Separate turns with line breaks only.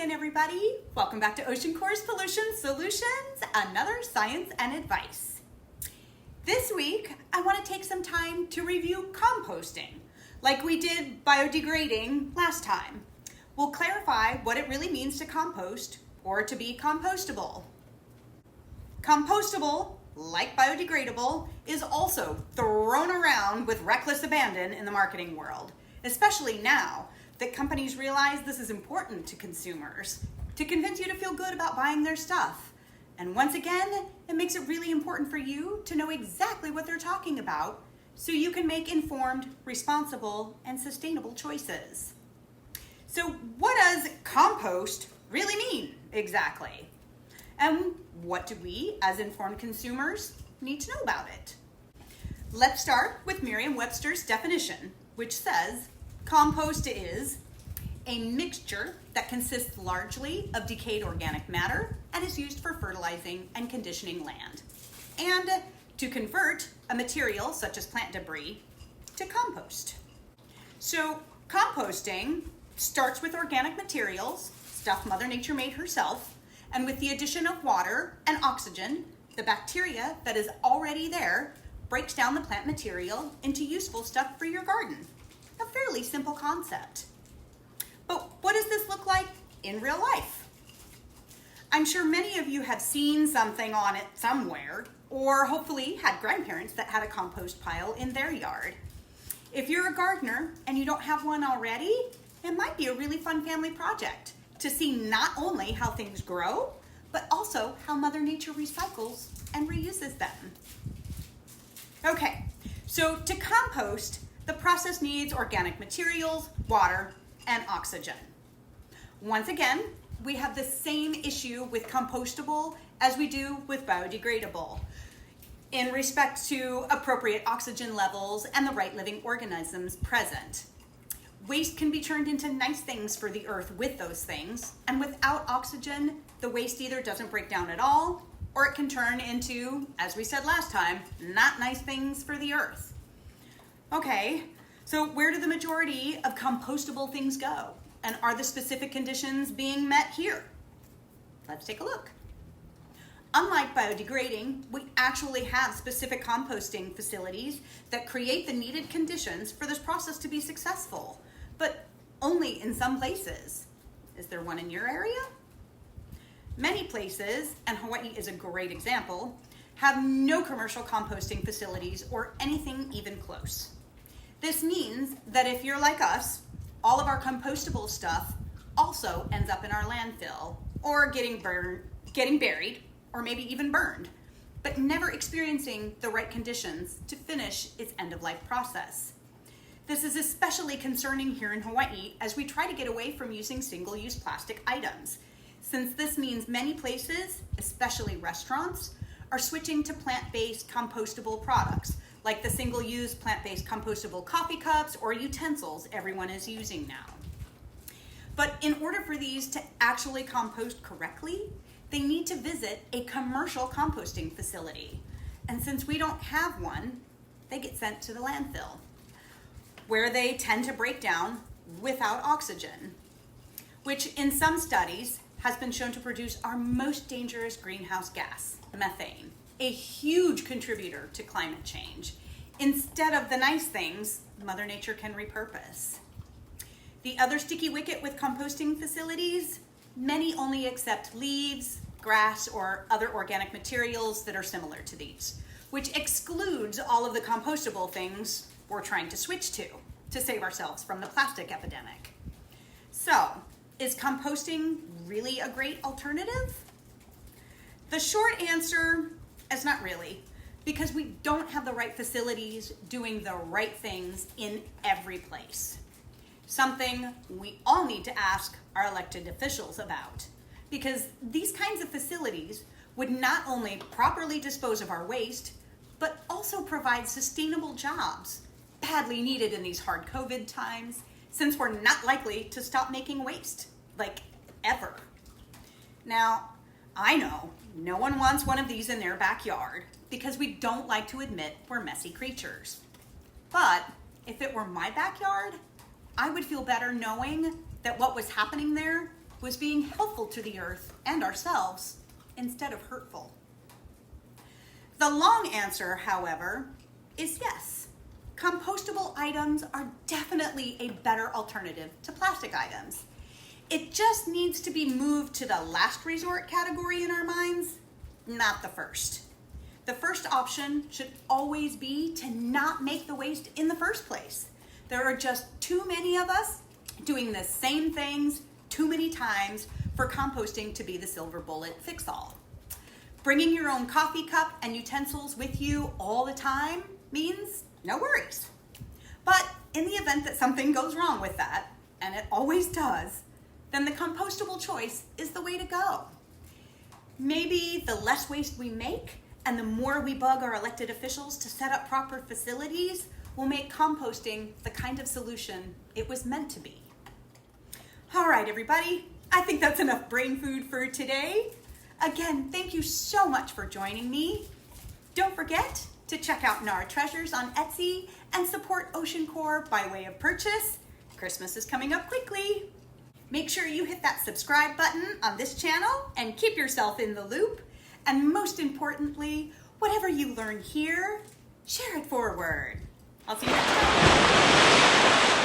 again, everybody. Welcome back to OceanCore's Pollution Solutions, another science and advice. This week, I want to take some time to review composting, like we did biodegrading last time. We'll clarify what it really means to compost or to be compostable. Compostable, like biodegradable, is also thrown around with reckless abandon in the marketing world, especially now that companies realize this is important to consumers to convince you to feel good about buying their stuff. And once again, it makes it really important for you to know exactly what they're talking about so you can make informed, responsible, and sustainable choices. So what does compost really mean exactly? And what do we, as informed consumers, need to know about it? Let's start with Merriam-Webster's definition, which says, compost is a mixture that consists largely of decayed organic matter and is used for fertilizing and conditioning land, and to convert a material such as plant debris to compost. So composting starts with organic materials, stuff Mother Nature made herself, and with the addition of water and oxygen, the bacteria that is already there breaks down the plant material into useful stuff for your garden. A fairly simple concept. But what does this look like in real life? I'm sure many of you have seen something on it somewhere, or hopefully had grandparents that had a compost pile in their yard. If you're a gardener and you don't have one already, it might be a really fun family project to see not only how things grow, but also how Mother Nature recycles and reuses them. Okay, so to compost, the process needs organic materials, water, and oxygen. Once again, we have the same issue with compostable as we do with biodegradable in respect to appropriate oxygen levels and the right living organisms present. Waste can be turned into nice things for the earth with those things, and without oxygen, the waste either doesn't break down at all, or it can turn into, as we said last time, not nice things for the earth. Okay, so where do the majority of compostable things go? And are the specific conditions being met here? Let's take a look. Unlike biodegrading, we actually have specific composting facilities that create the needed conditions for this process to be successful, but only in some places. Is there one in your area? Many places, and Hawaii is a great example, have no commercial composting facilities or anything even close. This means that if you're like us, all of our compostable stuff also ends up in our landfill or getting buried, or maybe even burned, but never experiencing the right conditions to finish its end-of-life process. This is especially concerning here in Hawaii as we try to get away from using single-use plastic items, since this means many places, especially restaurants, are switching to plant-based compostable products, like the single-use plant-based compostable coffee cups or utensils everyone is using now. But in order for these to actually compost correctly, they need to visit a commercial composting facility. And since we don't have one, they get sent to the landfill, where they tend to break down without oxygen, which in some studies has been shown to produce our most dangerous greenhouse gas, methane, a huge contributor to climate change, instead of the nice things Mother Nature can repurpose. The other sticky wicket with composting facilities, many only accept leaves, grass, or other organic materials that are similar to these, which excludes all of the compostable things we're trying to switch to save ourselves from the plastic epidemic. So, is composting really a great alternative? The short answer is not really, because we don't have the right facilities doing the right things in every place. Something we all need to ask our elected officials about, because these kinds of facilities would not only properly dispose of our waste, but also provide sustainable jobs, badly needed in these hard COVID times, since we're not likely to stop making waste, like ever. Now, I know no one wants one of these in their backyard because we don't like to admit we're messy creatures. But if it were my backyard, I would feel better knowing that what was happening there was being helpful to the earth and ourselves instead of hurtful? The long answer, however, is yes. Compostable items are definitely a better alternative to plastic items. It just needs to be moved to the last resort category in our minds, not the first. The first option should always be to not make the waste in the first place. There are just too many of us doing the same things too many times for composting to be the silver bullet fix-all. Bringing your own coffee cup and utensils with you all the time means no worries. But in the event that something goes wrong with that, and it always does, then the compostable choice is the way to go. Maybe the less waste we make and the more we bug our elected officials to set up proper facilities will make composting the kind of solution it was meant to be. All right, everybody, I think that's enough brain food for today. Again, thank you so much for joining me. Don't forget to check out Nara Treasures on Etsy and support OceanCore by way of purchase. Christmas is coming up quickly. Make sure you hit that subscribe button on this channel and keep yourself in the loop. And most importantly, whatever you learn here, share it forward. I'll see you next time.